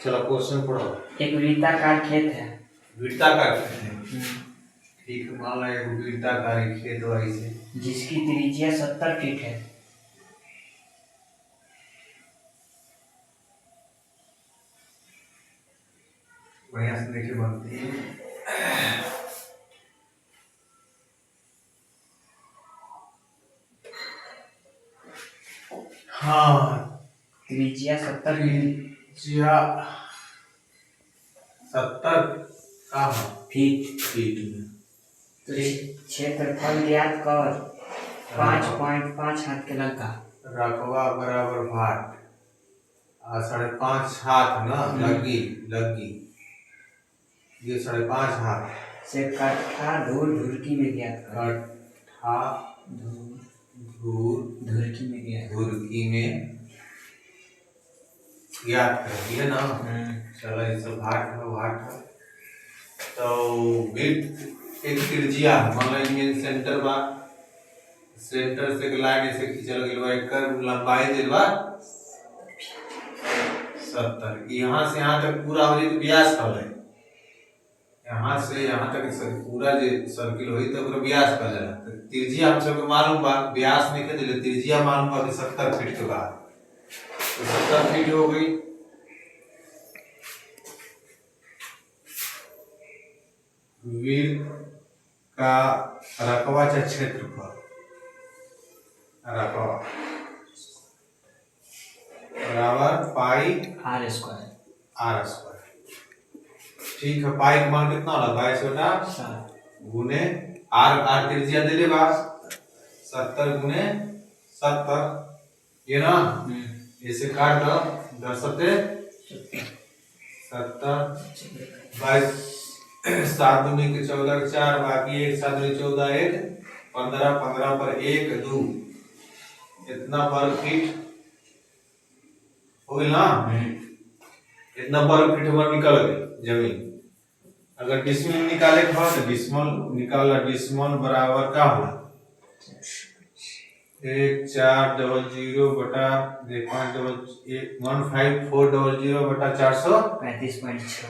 चलो क्वेश्चन पढ़ो। एक वृत्ताकार खेत है। वृत्ताकार खेत है, ठीक है। मान लो एक वृत्ताकार खेत है ऐसे, जिसकी त्रिज्या 70 फीट है। बढ़िया से देखिए बनती है। हाँ, त्रिज्या 70 फीट। त्रिज्या 70 का फीट में। तो क्षेत्रफल ज्ञात कर 5.5 हाथ के लंका। रकबा बराबर भाट 5.5 हाथ ना लगी ये 5.5 हाथ से कट्ठा धूल धुरकी में ज्ञात कर। कट्ठा धुरकी में ज्ञात कर दिया ना। चलो ये सब भाट है। तो वृत्त एक त्रिज्या मान लो इनमें सेंटर बा, सेंटर से लाइन ऐसे खींचल गेल बा, एकर लंबाई देल बा 70। यहाँ से यहाँ तक पूरा हो जाए तो व्यास कहले। यहाँ से यहाँ तक पूरा जो सर्किल होई तो ओकरा व्यास कहल जाला। तो त्रिज्या हम सबके मालूम बा, व्यास नहीं के दिले, त्रिज्या मालूम बा कि 70 फीट के बा। तो 70 फीट हो गई। वृत्त का रकबाचा क्षेत्रफल, रकबा बराबर पाई आर स्क्वायर। ठीक है। पाई का मान कितना होला? 22 गुने आर त्रिज्या दे बा 70 गुने 70, ये ना ऐसे काट दो 10 सत्ते 70, 22 7 दूनी के 14 के 4, बाकी 1 7 दूनी 14 1 15, 15 पर 1 2, इतना वर्ग फीट हो गई ना। इतना वर्ग फीट हमारा निकल गई जमीन। अगर डिसमिल निकाले के हो तो डिसमल निकालना। डिसमल बराबर का होला? 1400 बटा 15400 बटा 435.6।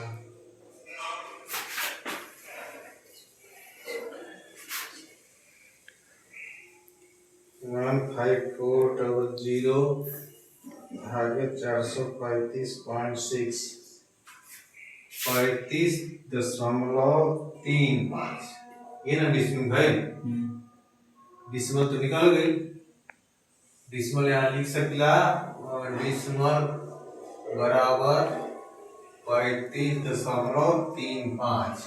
15400 भागे 435.6 35.35। ये ना डिसमिल भाई, डिसमल तो निकल गई। डिसमल यहाँ लिख सकला, डिसमल बराबर 35.35।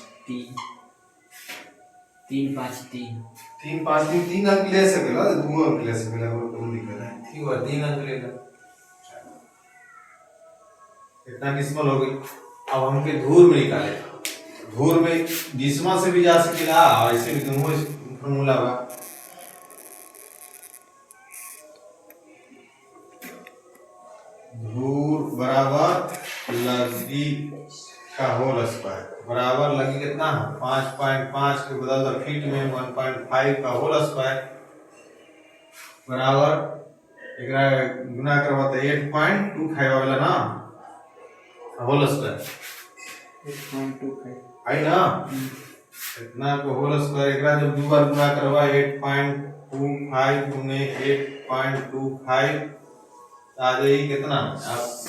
3 अंक ले सकेला, 2 अंक ले सकेला, वो कम दिक्कत है। ठीक है, 3 अंक लेगा। इतना डिसमल हो गई। अब हमके धूर में निकाले। धूर में डिसमल से भी जा सकेला, ऐसे भी दोनों फॉर्मूला बा। धूर बराबर लगी का होल स्क्वायर बराबर लगी कितना है? 5.5 के बदल दो फीट में 1.5 का होल स्क्वायर बराबर एकरा गुना करबा तो 8.25 वाला ना होल स्क्वायर 8.25 आई ना। इतना को होल स्क्वायर एकरा जब दो बार गुना करबा 8.25 गुने 8.25 आ जाएगी कितना?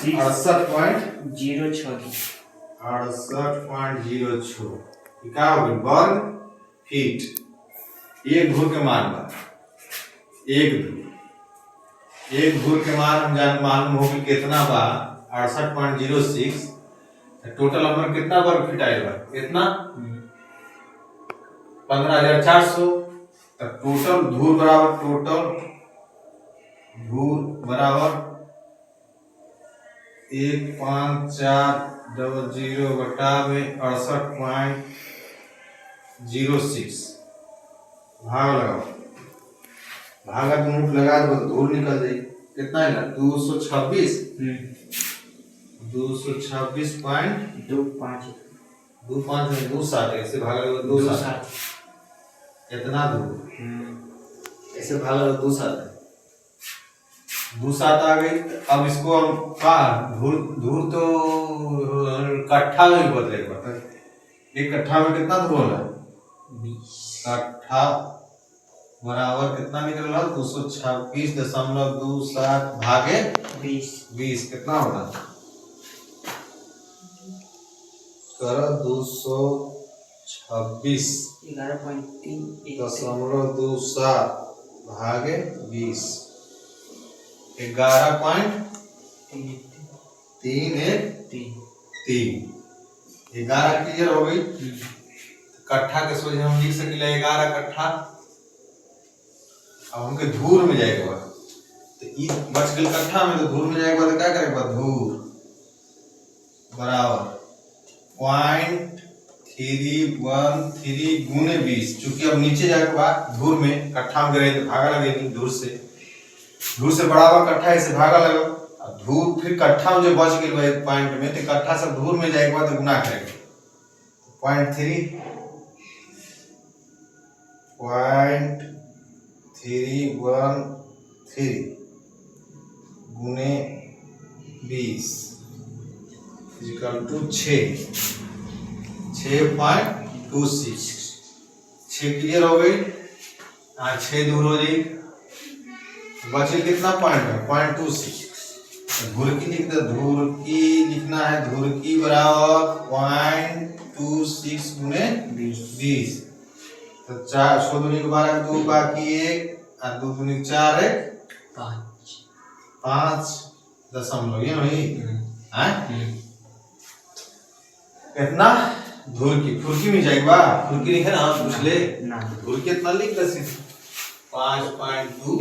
68.06 क्या हो गई? वर्ग फीट। एक धूर के मान बा, एक धूर के मान हम जान मालूम हो कि कितना बा 68.06। टोटल नंबर कितना वर्ग फीट आएगा? इतना 15400। तो टोटल धूर बराबर 15400 बटा में 68.06 भाग लगाओ। भागा नोट लगा दो, धूल निकल जाएगी। कितना है ना? 226 226.25 ऐसे भागा लो 27। इतना दूर ऐसे भागा लो 27 2 7 आ गई। अब इसको हम का धूर धूर तो कट्ठा में बदलेगा। एक कट्ठा में कितना धूर होला? 20 कट्ठा बराबर कितना निकल रहा? 226.27 भागे 20 कितना होगा? करो 226 11.27 भागे 20 11.313 11 क्लियर हो गई। कट्ठा के सोचे हम लिख सकिला 11 कट्ठा। अब हमके धूर में जाएगा तो ई बच गई कट्ठा में, तो धूर में जाएगा तो क्या करेगा? धूर बराबर 0.313 गुने 20। चूंकि अब नीचे जाएगा बाद धूर में, कट्ठा में गए तो भागा लगेगी धूर से बराबर कट्ठा ऐसे भागा लगा। अब धूर फिर कट्ठा में जो बच गई एक पॉइंट में, तो कट्ठा सब धूर में जाएगा तो गुना करेगा 0.313 गुने 20 इक्वल टू 6.26। 6 क्लियर हो गई। 6 दूर हो जाएगी, बचे कितना पॉइंट है? 0.26। धूर की लिखते, धूर की लिखना है, धूर की बराबर 0.26 गुने 20। तो 4 100 दूनी के 12 2 बाकी 1 और 2 दूनी 4 1 5 दशमलव ये नहीं है कितना? धूर की फुर्की में जाएगा। फुर्की लिखे ना पूछ ले ना, धूर कितना लिख दे? 5.2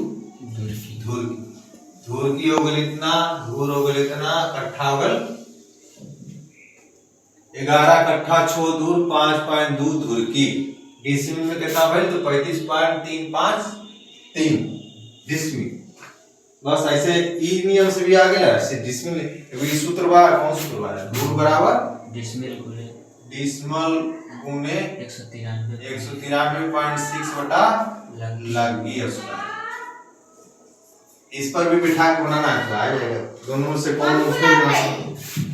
धूर की हो गई इतना, धूर हो गई इतना, कट्ठा हो गई 11 कट्ठा 6 दूर 5.2 धूर की। डिसमिल में कितना भाई? तो 35.353 डिसमिल। बस ऐसे ई नियम से भी आ गया ऐसे डिसमिल। ये सूत्र बा कौन सूत्र बा? धूर बराबर डिसमिल गुने 193.6 बटा लगी उसका। इस पर भी बिठा के बनाना है, दोनों से कौन मुश्किल बना सकते?